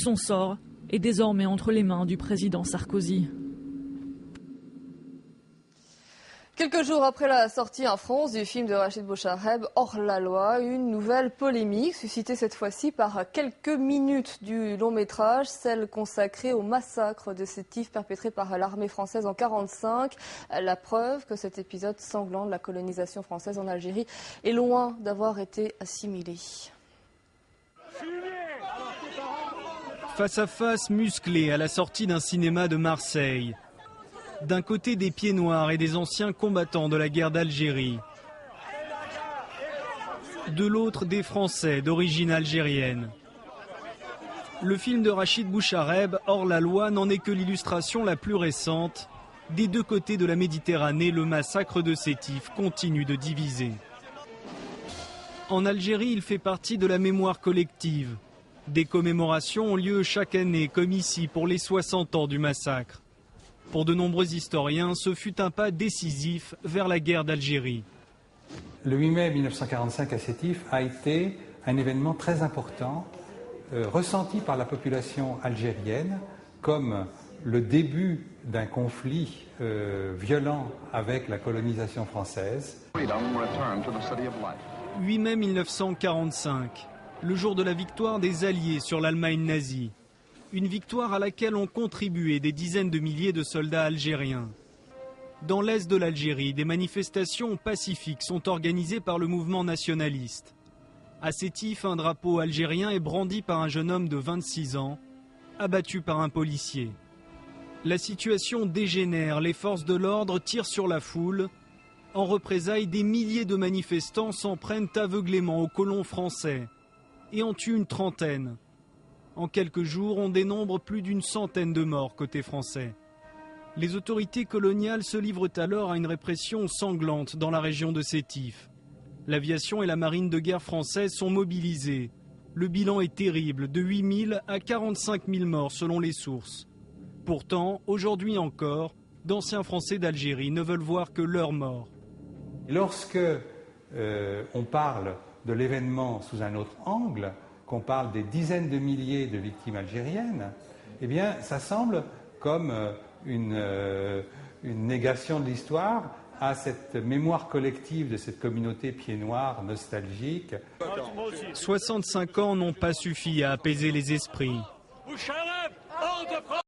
Son sort est désormais entre les mains du président Sarkozy. Quelques jours après la sortie en France du film de Rachid Bouchareb, Hors-la-loi, une nouvelle polémique suscitée cette fois-ci par quelques minutes du long métrage, celle consacrée au massacre de Sétif perpétré par l'armée française en 1945. La preuve que cet épisode sanglant de la colonisation française en Algérie est loin d'avoir été assimilé. Face à face musclé à la sortie d'un cinéma de Marseille. D'un côté des pieds noirs et des anciens combattants de la guerre d'Algérie. De l'autre des Français d'origine algérienne. Le film de Rachid Bouchareb, Hors-la-loi, n'en est que l'illustration la plus récente. Des deux côtés de la Méditerranée, le massacre de Sétif continue de diviser. En Algérie, il fait partie de la mémoire collective. Des commémorations ont lieu chaque année, comme ici, pour les 60 ans du massacre. Pour de nombreux historiens, ce fut un pas décisif vers la guerre d'Algérie. Le 8 mai 1945 à Sétif a été un événement très important, ressenti par la population algérienne comme le début d'un conflit violent avec la colonisation française. 8 mai 1945, le jour de la victoire des Alliés sur l'Allemagne nazie. Une victoire à laquelle ont contribué des dizaines de milliers de soldats algériens. Dans l'est de l'Algérie, des manifestations pacifiques sont organisées par le mouvement nationaliste. À Sétif, un drapeau algérien est brandi par un jeune homme de 26 ans, abattu par un policier. La situation dégénère, les forces de l'ordre tirent sur la foule. En représailles, des milliers de manifestants s'en prennent aveuglément aux colons français et en tuent une trentaine. En quelques jours, on dénombre plus d'une centaine de morts côté français. Les autorités coloniales se livrent alors à une répression sanglante dans la région de Sétif. L'aviation et la marine de guerre française sont mobilisées. Le bilan est terrible, de 8 000 à 45 000 morts selon les sources. Pourtant, aujourd'hui encore, d'anciens Français d'Algérie ne veulent voir que leurs morts. Lorsque on parle de l'événement sous un autre angle, qu'on parle des dizaines de milliers de victimes algériennes, eh bien, ça semble comme une négation de l'histoire à cette mémoire collective de cette communauté pieds noirs nostalgique. 65 ans n'ont pas suffi à apaiser les esprits.